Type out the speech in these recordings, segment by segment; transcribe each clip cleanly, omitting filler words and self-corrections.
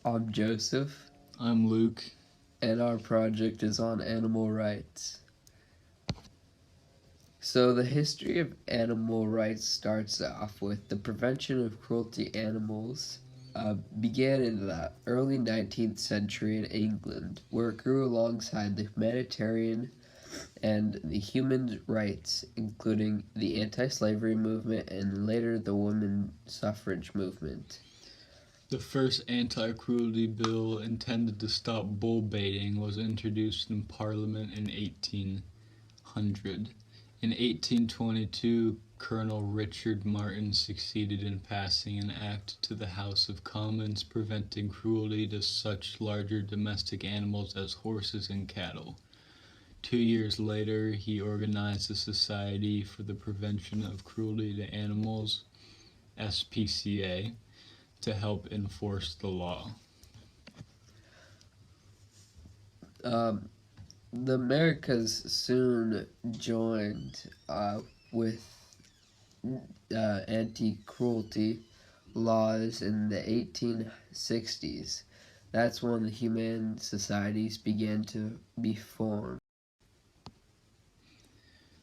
I'm Joseph, I'm Luke. and our project is on animal rights. So, the history of animal rights starts off with the prevention of cruelty to animals. Began in the early 19th century in England, where it grew alongside the humanitarian and the human rights, including the anti-slavery movement and later the women's suffrage movement. The first anti-cruelty bill intended to stop bull baiting was introduced in Parliament in 1800. In 1822, Colonel Richard Martin succeeded in passing an act to the House of Commons preventing cruelty to such larger domestic animals as horses and cattle. 2 years later, he organized the Society for the Prevention of Cruelty to Animals, SPCA, to help enforce the law. The Americas soon joined with anti-cruelty laws in the 1860s. That's when the humane societies began to be formed.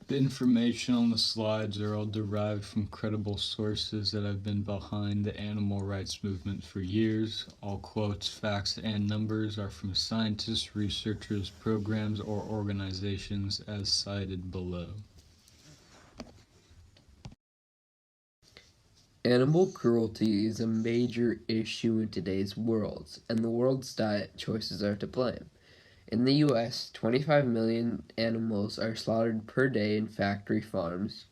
The information on the slides are all derived from credible sources that have been behind the animal rights movement for years. All quotes, facts, and numbers are from scientists, researchers, programs, or organizations as cited below. Animal cruelty is a major issue in today's world, and the world's diet choices are to blame. In the U.S., 25 million animals are slaughtered per day in factory farms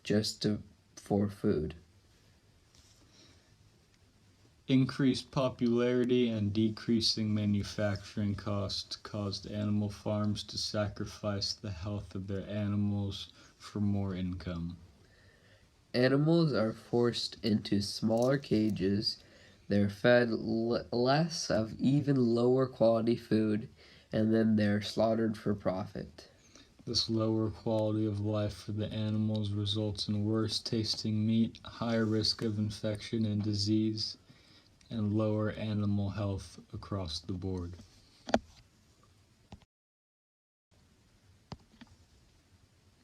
for food. Increased popularity and decreasing manufacturing costs caused animal farms to sacrifice the health of their animals for more income. Animals are forced into smaller cages, they're fed less of even lower quality food, and then they're slaughtered for profit. This lower quality of life for the animals results in worse tasting meat, higher risk of infection and disease, and lower animal health across the board.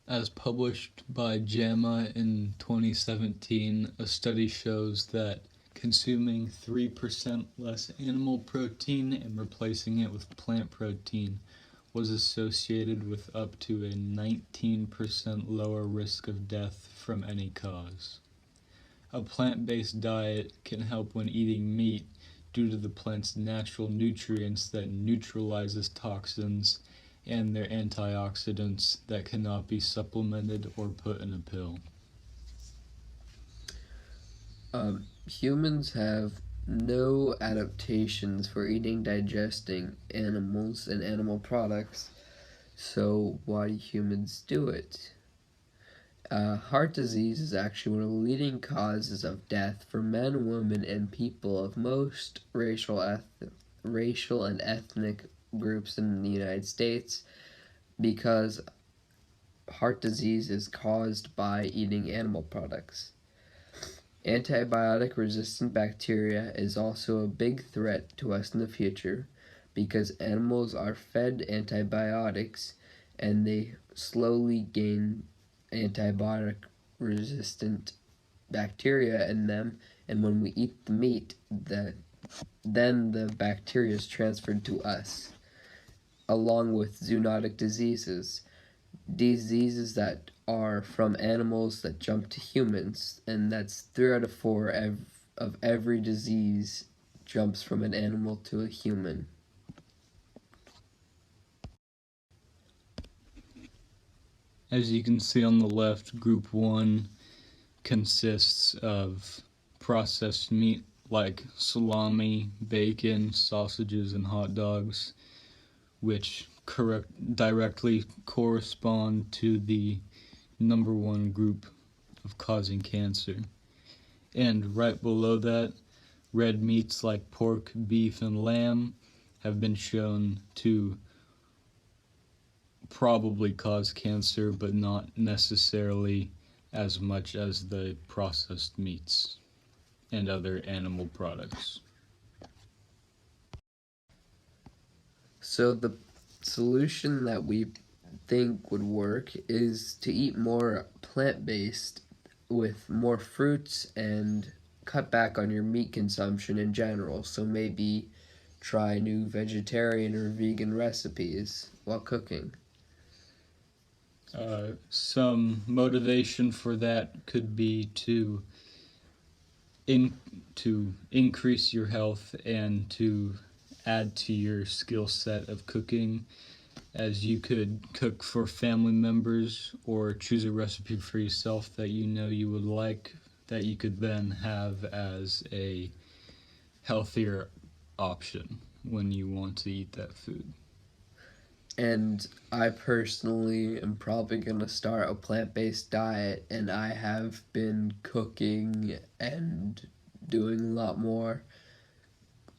As published by JAMA in 2017, a study shows that consuming 3% less animal protein and replacing it with plant protein was associated with up to a 19% lower risk of death from any cause. A plant-based diet can help when eating meat due to the plant's natural nutrients that neutralizes toxins and their antioxidants that cannot be supplemented or put in a pill. Humans have no adaptations for eating, digesting animals and animal products, so why do humans do it? Heart disease is actually one of the leading causes of death for men, women, and people of most racial and ethnic groups in the United States, because heart disease is caused by eating animal products. Antibiotic-resistant bacteria is also a big threat to us in the future, because animals are fed antibiotics and they slowly gain antibiotic-resistant bacteria in them, and when we eat the meat, then the bacteria is transferred to us, along with zoonotic diseases that are from animals that jump to humans, and that's 3 out of 4 of every disease jumps from an animal to a human. As you can see on the left, Group 1 consists of processed meat like salami, bacon, sausages, and hot dogs, which directly correspond to the number 1 group of causing cancer. And right below that, red meats like pork, beef, and lamb have been shown to probably cause cancer, but not necessarily as much as the processed meats and other animal products. So the solution that we think would work is to eat more plant-based with more fruits and cut back on your meat consumption in general. So maybe try new vegetarian or vegan recipes while cooking. Some motivation for that could be to increase your health and to add to your skill set of cooking, as you could cook for family members or choose a recipe for yourself that you know you would like, that you could then have as a healthier option when you want to eat that food. And I personally am probably going to start a plant-based diet, and I have been cooking and doing a lot more,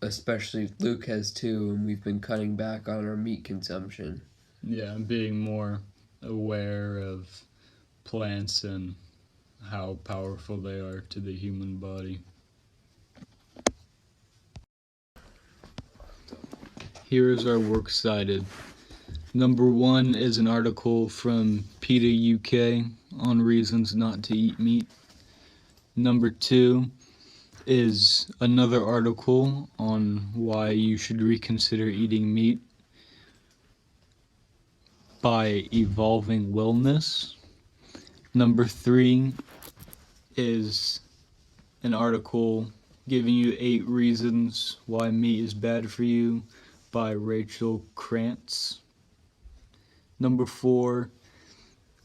especially Luke has too, and we've been cutting back on our meat consumption. Yeah, being more aware of plants and how powerful they are to the human body. Here is our work cited. Number 1 is an article from PETA UK on reasons not to eat meat. Number 2 is another article on why you should reconsider eating meat by Evolving Wellness. Number 3 is an article giving you 8 reasons why meat is bad for you by Rachel Krantz. Number 4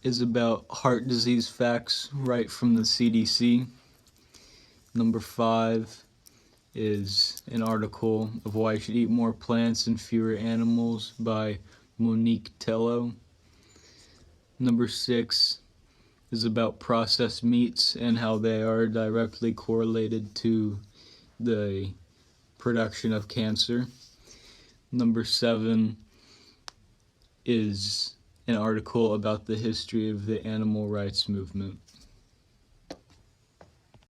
is about heart disease facts right from the CDC. Number 5 is an article of why you should eat more plants and fewer animals by Monique Tello. Number 6 is about processed meats and how they are directly correlated to the production of cancer. Number 7 is an article about the history of the animal rights movement.